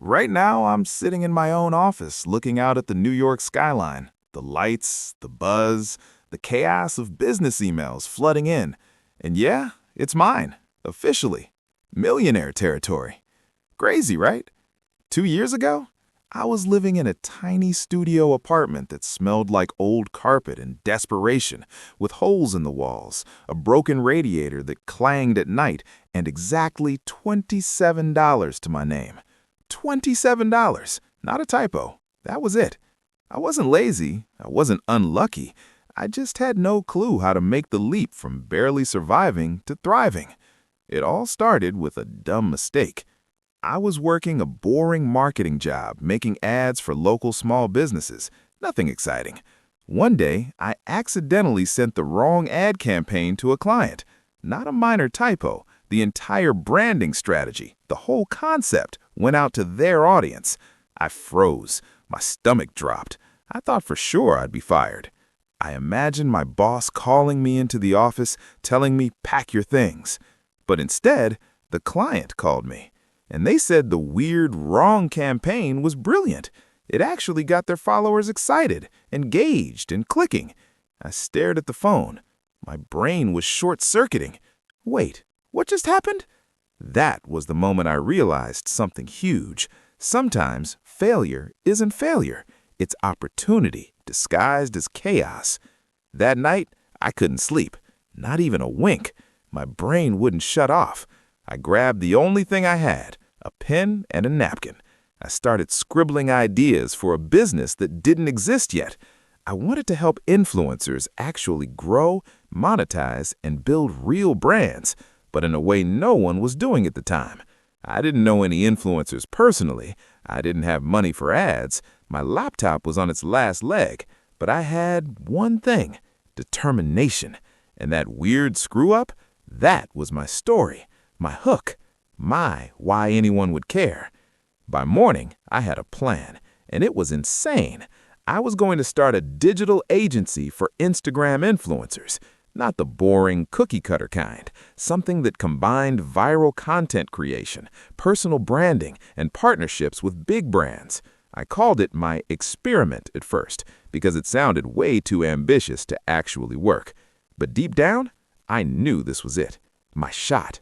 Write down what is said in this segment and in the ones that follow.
Right now, I'm sitting in my own office looking out at the New York skyline. The lights, the buzz, the chaos of business emails flooding in. And yeah, it's mine, officially. Millionaire territory. Crazy, right? 2 years ago, I was living in a tiny studio apartment that smelled like old carpet and desperation, with holes in the walls, a broken radiator that clanged at night, and exactly $27 to my name. $27. Not a typo. That was it. I wasn't lazy. I wasn't unlucky. I just had no clue how to make the leap from barely surviving to thriving. It all started with a dumb mistake. I was working a boring marketing job, making ads for local small businesses. Nothing exciting. One day, I accidentally sent the wrong ad campaign to a client. Not a minor typo. The entire branding strategy, the whole concept, went out to their audience. I froze. My stomach dropped. I thought for sure I'd be fired. I imagined my boss calling me into the office, telling me, "Pack your things." But instead, the client called me. And they said the weird, wrong campaign was brilliant. It actually got their followers excited, engaged, and clicking. I stared at the phone. My brain was short-circuiting. Wait, what just happened? That was the moment I realized something huge. Sometimes failure isn't failure. It's opportunity disguised as chaos. That night, I couldn't sleep, not even a wink. My brain wouldn't shut off. I grabbed the only thing I had, a pen and a napkin. I started scribbling ideas for a business that didn't exist yet. I wanted to help influencers actually grow, monetize, and build real brands, but in a way no one was doing at the time. I didn't know any influencers personally. I didn't have money for ads. My laptop was on its last leg. But I had one thing, determination. And that weird screw-up, that was my story. My hook, my why anyone would care. By morning, I had a plan, and it was insane. I was going to start a digital agency for Instagram influencers, not the boring cookie-cutter kind, something that combined viral content creation, personal branding, and partnerships with big brands. I called it my experiment at first, because it sounded way too ambitious to actually work. But deep down, I knew this was it, my shot.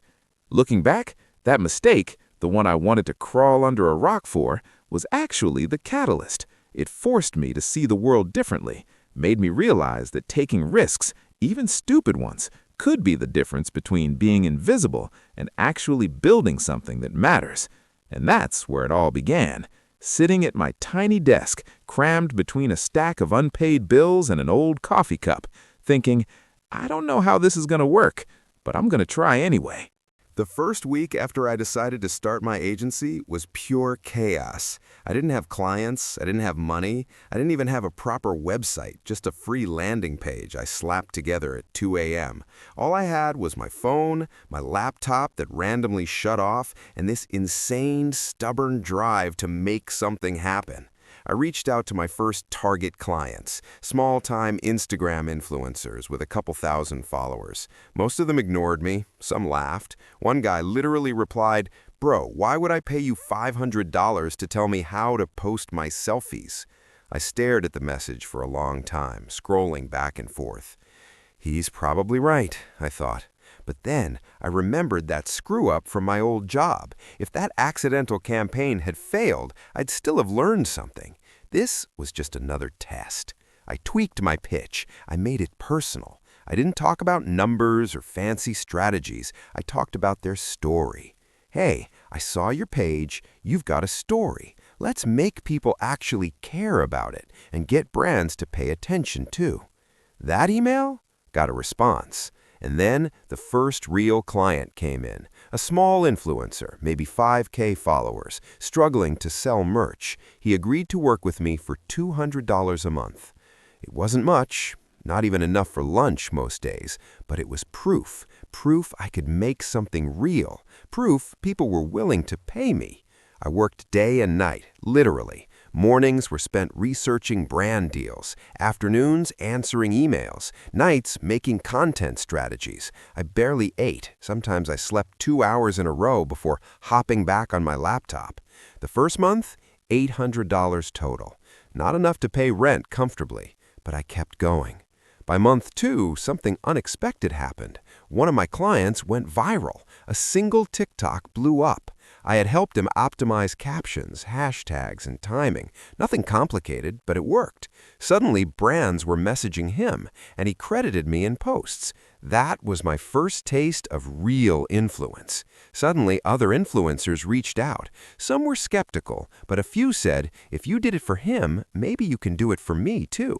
Looking back, that mistake, the one I wanted to crawl under a rock for, was actually the catalyst. It forced me to see the world differently, made me realize that taking risks, even stupid ones, could be the difference between being invisible and actually building something that matters. And that's where it all began, sitting at my tiny desk, crammed between a stack of unpaid bills and an old coffee cup, thinking, I don't know how this is going to work, but I'm going to try anyway. The first week after I decided to start my agency was pure chaos. I didn't have clients, I didn't have money, I didn't even have a proper website, just a free landing page I slapped together at 2 a.m. All I had was my phone, my laptop that randomly shut off, and this insane, stubborn drive to make something happen. I reached out to my first target clients, small-time Instagram influencers with a couple thousand followers. Most of them ignored me, some laughed. One guy literally replied, "Bro, why would I pay you $500 to tell me how to post my selfies?" I stared at the message for a long time, scrolling back and forth. He's probably right, I thought. But then I remembered that screw-up from my old job. If that accidental campaign had failed, I'd still have learned something. This was just another test. I tweaked my pitch. I made it personal. I didn't talk about numbers or fancy strategies. I talked about their story. Hey, I saw your page. You've got a story. Let's make people actually care about it and get brands to pay attention too. That email got a response. And then the first real client came in, a small influencer, maybe 5K followers, struggling to sell merch. He agreed to work with me for $200 a month. It wasn't much, not even enough for lunch most days, but it was proof I could make something real, proof people were willing to pay me. I worked day and night, literally. Mornings were spent researching brand deals, afternoons answering emails, nights making content strategies. I barely ate. Sometimes I slept 2 hours in a row before hopping back on my laptop. The first month, $800 total. Not enough to pay rent comfortably, but I kept going. By month 2, something unexpected happened. One of my clients went viral. A single TikTok blew up. I had helped him optimize captions, hashtags, and timing. Nothing complicated, but it worked. Suddenly, brands were messaging him, and he credited me in posts. That was my first taste of real influence. Suddenly, other influencers reached out. Some were skeptical, but a few said, if you did it for him, maybe you can do it for me too.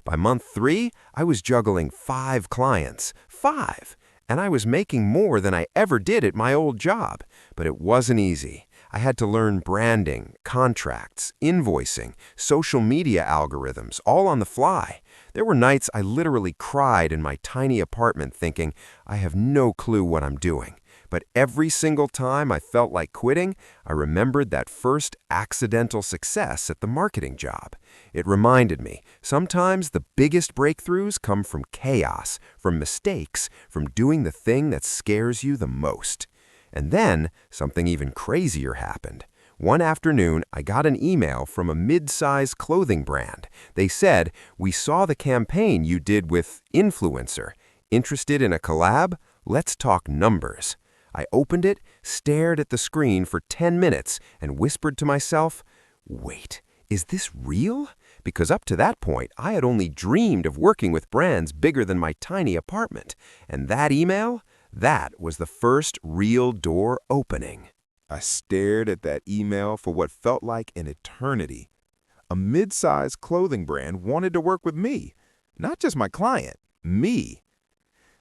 By month 3, I was juggling 5 clients. 5! And I was making more than I ever did at my old job. But it wasn't easy. I had to learn branding, contracts, invoicing, social media algorithms, all on the fly. There were nights I literally cried in my tiny apartment thinking, I have no clue what I'm doing. But every single time I felt like quitting, I remembered that first accidental success at the marketing job. It reminded me, sometimes the biggest breakthroughs come from chaos, from mistakes, from doing the thing that scares you the most. And then, something even crazier happened. One afternoon, I got an email from a mid-size clothing brand. They said, we saw the campaign you did with Influencer. Interested in a collab? Let's talk numbers. I opened it, stared at the screen for 10 minutes, and whispered to myself, wait, is this real? Because up to that point, I had only dreamed of working with brands bigger than my tiny apartment. And that email? That was the first real door opening. I stared at that email for what felt like an eternity. A mid-sized clothing brand wanted to work with me, not just my client, me.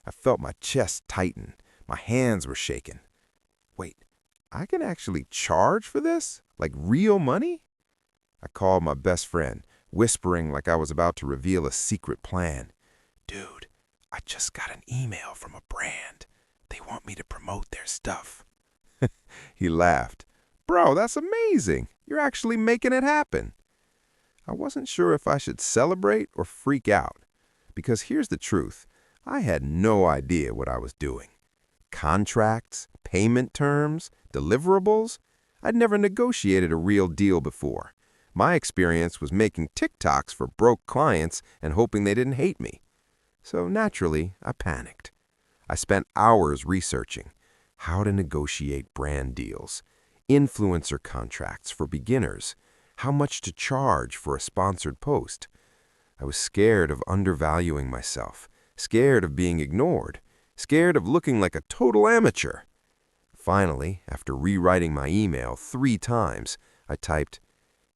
I felt my chest tighten. My hands were shaking. Wait, I can actually charge for this? Like real money? I called my best friend, whispering like I was about to reveal a secret plan. Dude, I just got an email from a brand. They want me to promote their stuff. He laughed. Bro, that's amazing. You're actually making it happen. I wasn't sure if I should celebrate or freak out. Because here's the truth. I had no idea what I was doing. Contracts, payment terms, deliverables. I'd never negotiated a real deal before. My experience was making TikToks for broke clients and hoping they didn't hate me. So naturally, I panicked. I spent hours researching how to negotiate brand deals, influencer contracts for beginners, how much to charge for a sponsored post. I was scared of undervaluing myself, scared of being ignored, scared of looking like a total amateur. Finally, after rewriting my email 3 times, I typed,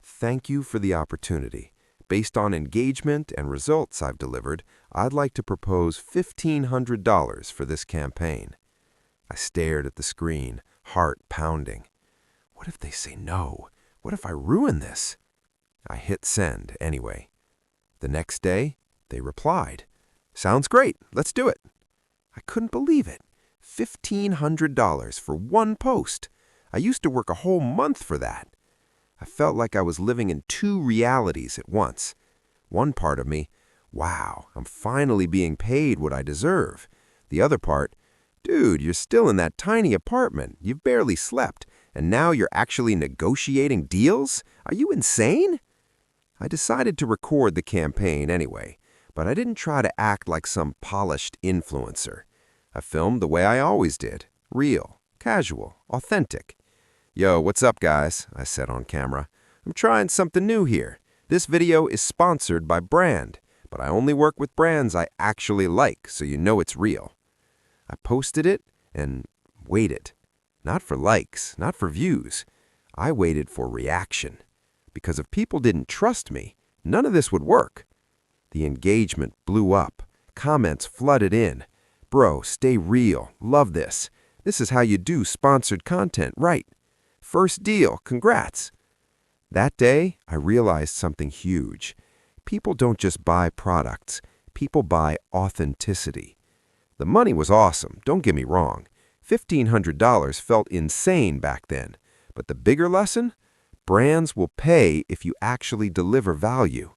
"Thank you for the opportunity. Based on engagement and results I've delivered, I'd like to propose $1,500 for this campaign." I stared at the screen, heart pounding. What if they say no? What if I ruin this? I hit send anyway. The next day, they replied, "Sounds great, let's do it." I couldn't believe it. $1,500 for one post. I used to work a whole month for that. I felt like I was living in 2 realities at once. One part of me, wow, I'm finally being paid what I deserve. The other part, dude, you're still in that tiny apartment. You've barely slept, and now you're actually negotiating deals? Are you insane? I decided to record the campaign anyway, but I didn't try to act like some polished influencer. I filmed the way I always did, real, casual, authentic. "Yo, what's up, guys?" I said on camera. "I'm trying something new here. This video is sponsored by Brand, but I only work with brands I actually like, so you know it's real." I posted it and waited. Not for likes, not for views. I waited for reaction. Because if people didn't trust me, none of this would work. The engagement blew up. Comments flooded in. "Bro, stay real. Love this. This is how you do sponsored content, right? First deal, congrats." That day, I realized something huge. People don't just buy products. People buy authenticity. The money was awesome, don't get me wrong. $1,500 felt insane back then. But the bigger lesson? Brands will pay if you actually deliver value.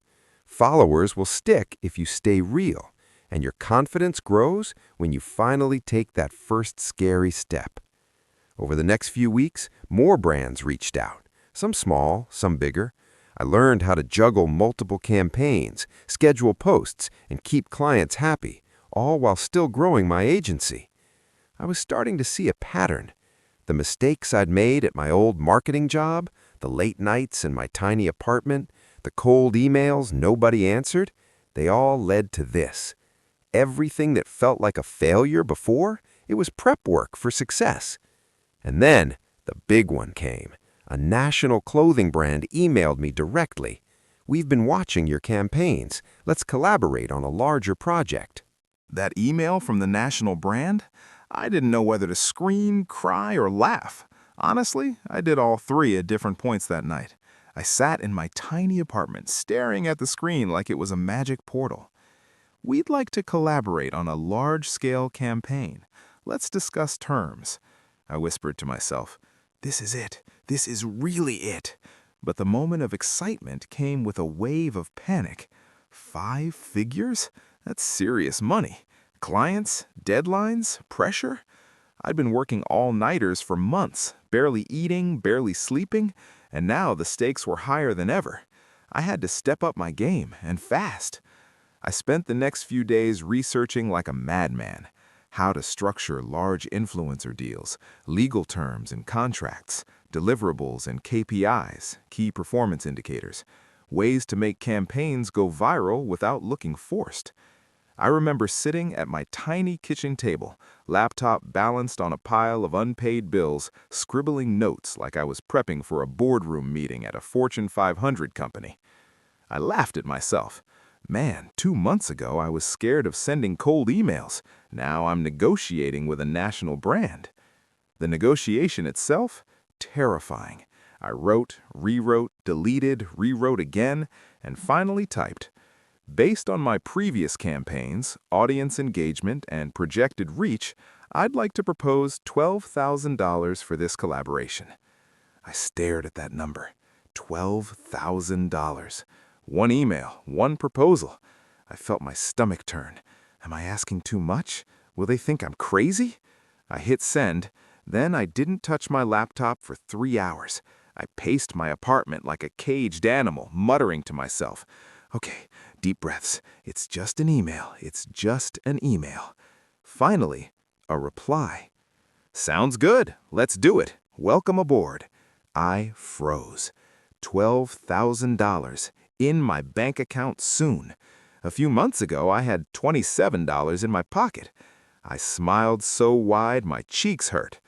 Followers will stick if you stay real. And your confidence grows when you finally take that first scary step. Over the next few weeks, more brands reached out. Some small, some bigger. I learned how to juggle multiple campaigns, schedule posts, and keep clients happy, all while still growing my agency. I was starting to see a pattern. The mistakes I'd made at my old marketing job, the late nights in my tiny apartment, the cold emails nobody answered, they all led to this. Everything that felt like a failure before, it was prep work for success. And then the big one came. A national clothing brand emailed me directly. "We've been watching your campaigns. Let's collaborate on a larger project." That email from the national brand? I didn't know whether to scream, cry, or laugh. Honestly, I did all three at different points that night. I sat in my tiny apartment, staring at the screen like it was a magic portal. "We'd like to collaborate on a large-scale campaign. Let's discuss terms," I whispered to myself. This is it. This is really it. But the moment of excitement came with a wave of panic. 5 figures? That's serious money. Clients, deadlines, pressure? I'd been working all-nighters for months, barely eating, barely sleeping, and now the stakes were higher than ever. I had to step up my game, and fast. I spent the next few days researching like a madman. How to structure large influencer deals, legal terms and contracts, deliverables and KPIs, key performance indicators, ways to make campaigns go viral without looking forced. I remember sitting at my tiny kitchen table, laptop balanced on a pile of unpaid bills, scribbling notes like I was prepping for a boardroom meeting at a Fortune 500 company. I laughed at myself. Man, 2 months ago I was scared of sending cold emails. Now I'm negotiating with a national brand. The negotiation itself? Terrifying. I wrote, rewrote, deleted, rewrote again, and finally typed. Based on my previous campaigns, audience engagement, and projected reach, I'd like to propose $12,000 for this collaboration. I stared at that number. $12,000. One email, one proposal. I felt my stomach turn. Am I asking too much? Will they think I'm crazy? I hit send. Then I didn't touch my laptop for 3 hours. I paced my apartment like a caged animal, muttering to myself, "Okay, deep breaths. It's just an email. It's just an email." Finally, a reply. "Sounds good. Let's do it. Welcome aboard." I froze. $12,000 in my bank account soon. A few months ago, I had $27 in my pocket. I smiled so wide my cheeks hurt.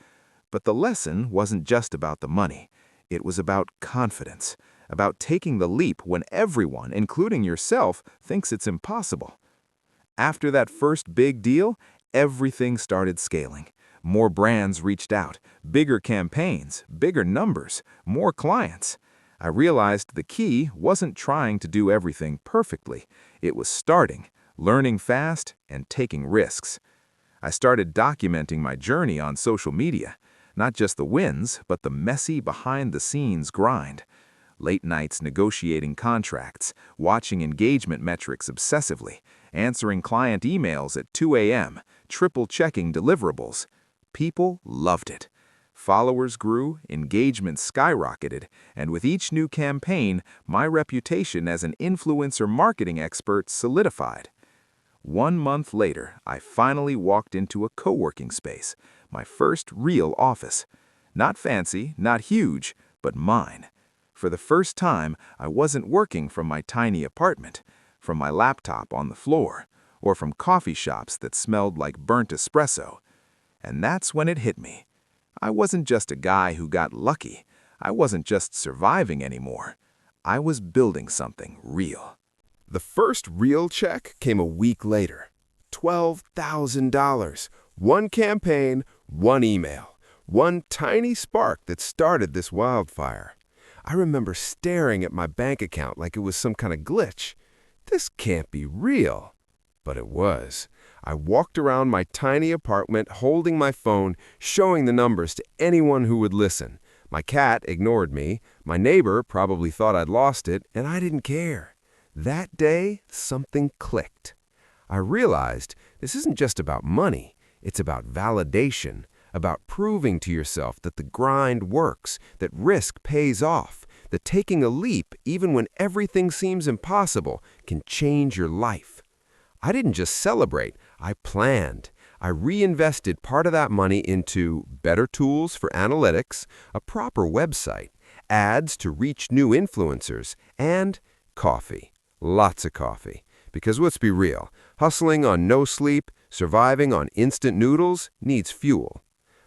But the lesson wasn't just about the money. It was about confidence, about taking the leap when everyone, including yourself, thinks it's impossible. After that first big deal, everything started scaling. More brands reached out, bigger campaigns, bigger numbers, more clients. I realized the key wasn't trying to do everything perfectly. It was starting, learning fast, and taking risks. I started documenting my journey on social media, not just the wins, but the messy behind-the-scenes grind. Late nights negotiating contracts, watching engagement metrics obsessively, answering client emails at 2 a.m., triple-checking deliverables. People loved it. Followers grew, engagement skyrocketed, and with each new campaign, my reputation as an influencer marketing expert solidified. 1 month later, I finally walked into a co-working space, my first real office. Not fancy, not huge, but mine. For the first time, I wasn't working from my tiny apartment, from my laptop on the floor, or from coffee shops that smelled like burnt espresso. And that's when it hit me. I wasn't just a guy who got lucky. I wasn't just surviving anymore. I was building something real. The first real check came a week later. $12,000. One campaign, one email. One tiny spark that started this wildfire. I remember staring at my bank account like it was some kind of glitch. This can't be real. But it was. I walked around my tiny apartment holding my phone, showing the numbers to anyone who would listen. My cat ignored me, my neighbor probably thought I'd lost it, and I didn't care. That day, something clicked. I realized this isn't just about money, it's about validation, about proving to yourself that the grind works, that risk pays off, that taking a leap, even when everything seems impossible, can change your life. I didn't just celebrate, I planned. I reinvested part of that money into better tools for analytics, a proper website, ads to reach new influencers, and coffee. Lots of coffee. Because let's be real, hustling on no sleep, surviving on instant noodles needs fuel.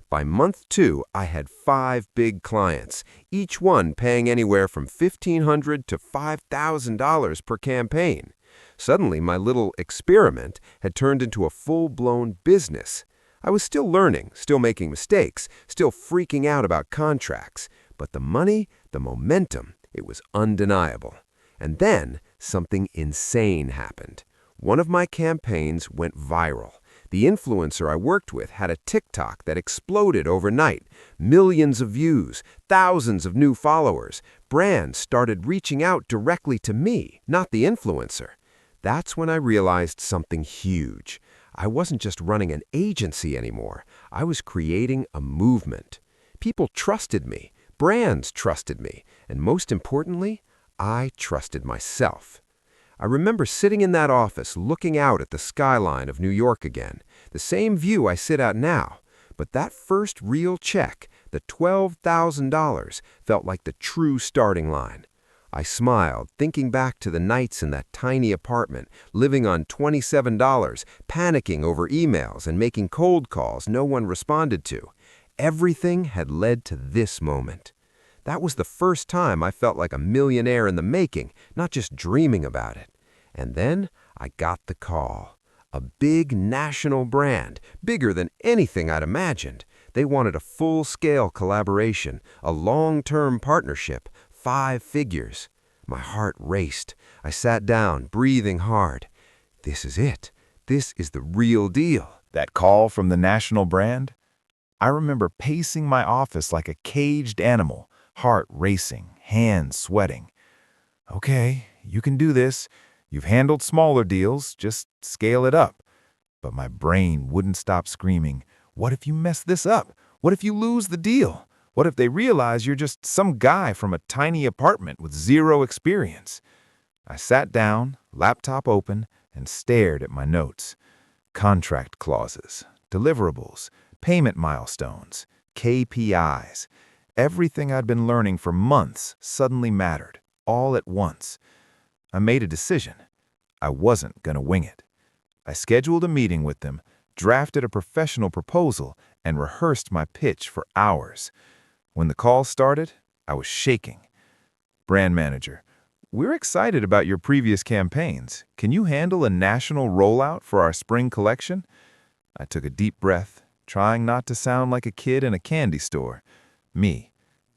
By month 2, I had 5 big clients, each one paying anywhere from $1,500 to $5,000 per campaign. Suddenly, my little experiment had turned into a full-blown business. I was still learning, still making mistakes, still freaking out about contracts. But the money, the momentum, it was undeniable. And then, something insane happened. One of my campaigns went viral. The influencer I worked with had a TikTok that exploded overnight. Millions of views, thousands of new followers. Brands started reaching out directly to me, not the influencer. That's when I realized something huge. I wasn't just running an agency anymore. I was creating a movement. People trusted me. Brands trusted me. And most importantly, I trusted myself. I remember sitting in that office looking out at the skyline of New York again, the same view I sit at now. But that first real check, the $12,000, felt like the true starting line. I smiled, thinking back to the nights in that tiny apartment, living on $27, panicking over emails and making cold calls no one responded to. Everything had led to this moment. That was the first time I felt like a millionaire in the making, not just dreaming about it. And then I got the call. A big national brand, bigger than anything I'd imagined. They wanted a full-scale collaboration, a long-term partnership, 5 figures. My heart raced. I sat down, breathing hard. This is it. This is the real deal. That call from the national brand? I remember pacing my office like a caged animal, heart racing, hands sweating. Okay, you can do this. You've handled smaller deals, just scale it up. But my brain wouldn't stop screaming, what if you mess this up? What if you lose the deal? What if they realize you're just some guy from a tiny apartment with 0 experience? I sat down, laptop open, and stared at my notes. Contract clauses, deliverables, payment milestones, KPIs. Everything I'd been learning for months suddenly mattered, all at once. I made a decision. I wasn't going to wing it. I scheduled a meeting with them, drafted a professional proposal, and rehearsed my pitch for hours. When the call started, I was shaking. Brand manager, we're excited about your previous campaigns. Can you handle a national rollout for our spring collection? I took a deep breath, trying not to sound like a kid in a candy store. Me.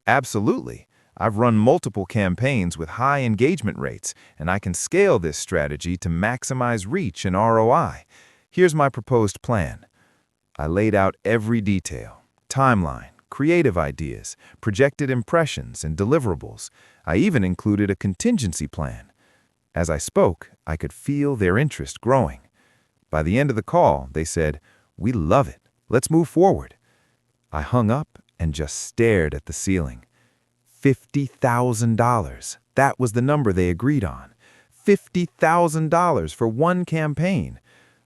Absolutely. I've run multiple campaigns with high engagement rates, and I can scale this strategy to maximize reach and ROI. Here's my proposed plan. I laid out every detail, timeline, creative ideas, projected impressions, and deliverables. I even included a contingency plan. As I spoke, I could feel their interest growing. By the end of the call, they said, "We love it. Let's move forward." I hung up and just stared at the ceiling. $50,000. That was the number they agreed on. $50,000 for one campaign.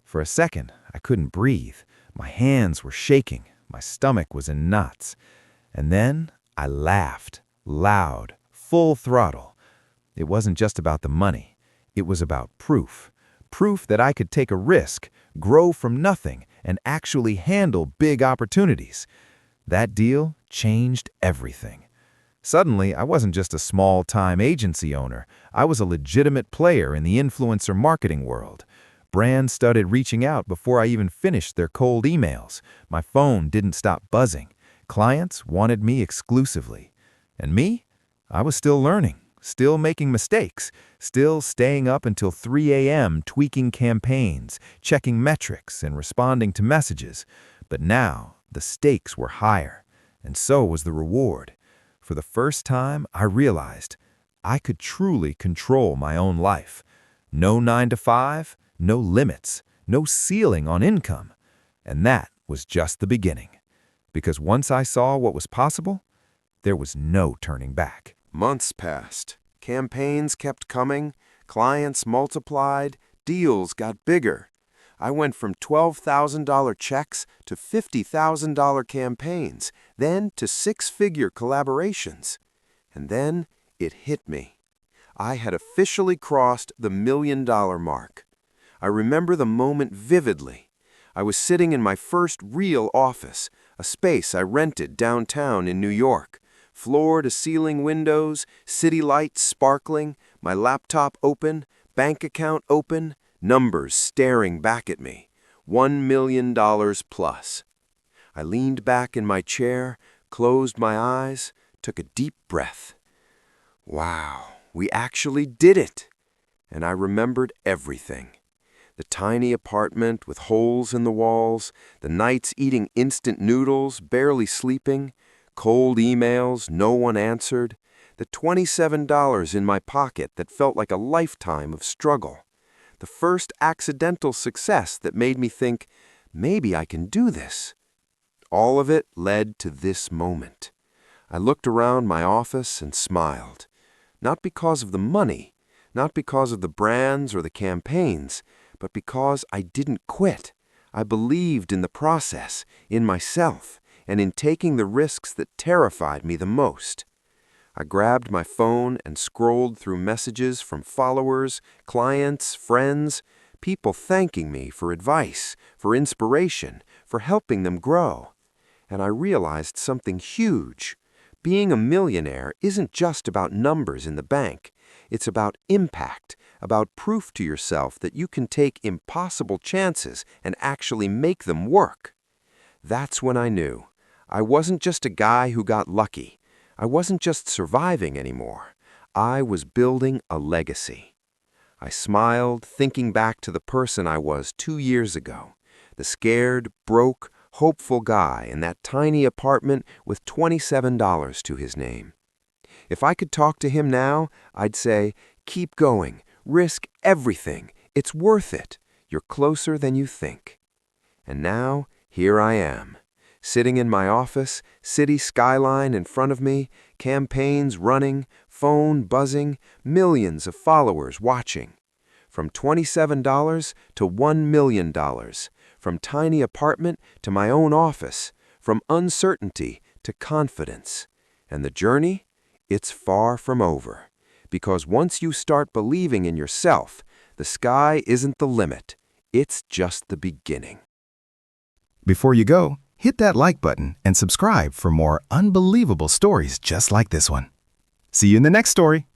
For a second, I couldn't breathe. My hands were shaking. My stomach was in knots. And then I laughed, loud, full throttle. It wasn't just about the money. It was about proof. Proof that I could take a risk, grow from nothing, and actually handle big opportunities. That deal changed everything. Suddenly, I wasn't just a small-time agency owner. I was a legitimate player in the influencer marketing world. Brands started reaching out before I even finished their cold emails. My phone didn't stop buzzing. Clients wanted me exclusively. And me? I was still learning, still making mistakes, still staying up until 3 a.m. tweaking campaigns, checking metrics, and responding to messages. But now, the stakes were higher, and so was the reward. For the first time, I realized I could truly control my own life. No 9 to 5, no limits, no ceiling on income. And that was just the beginning. Because once I saw what was possible, there was no turning back. Months passed. Campaigns kept coming. Clients multiplied. Deals got bigger. I went from $12,000 checks to $50,000 campaigns, then to six-figure collaborations. And then it hit me. I had officially crossed the $1 million mark. I remember the moment vividly. I was sitting in my first real office, a space I rented downtown in New York. Floor-to-ceiling windows, city lights sparkling, my laptop open, bank account open, numbers staring back at me. $1 million plus. I leaned back in my chair, closed my eyes, took a deep breath. Wow, we actually did it! And I remembered everything. The tiny apartment with holes in the walls, the nights eating instant noodles, barely sleeping, cold emails no one answered, the $27 in my pocket that felt like a lifetime of struggle, the first accidental success that made me think, maybe I can do this. All of it led to this moment. I looked around my office and smiled. Not because of the money, not because of the brands or the campaigns, but because I didn't quit. I believed in the process, in myself, and in taking the risks that terrified me the most. I grabbed my phone and scrolled through messages from followers, clients, friends, people thanking me for advice, for inspiration, for helping them grow. And I realized something huge. Being a millionaire isn't just about numbers in the bank. It's about impact, about proof to yourself that you can take impossible chances and actually make them work. That's when I knew. I wasn't just a guy who got lucky. I wasn't just surviving anymore. I was building a legacy. I smiled, thinking back to the person I was 2 years ago, the scared, broke, hopeful guy in that tiny apartment with $27 to his name. If I could talk to him now, I'd say, keep going, risk everything, it's worth it, you're closer than you think. And now, here I am, sitting in my office, city skyline in front of me, campaigns running, phone buzzing, millions of followers watching. From $27 to $1 million, from tiny apartment to my own office, from uncertainty to confidence. And the journey? It's far from over. Because once you start believing in yourself, the sky isn't the limit. It's just the beginning. Before you go, hit that like button and subscribe for more unbelievable stories just like this one. See you in the next story.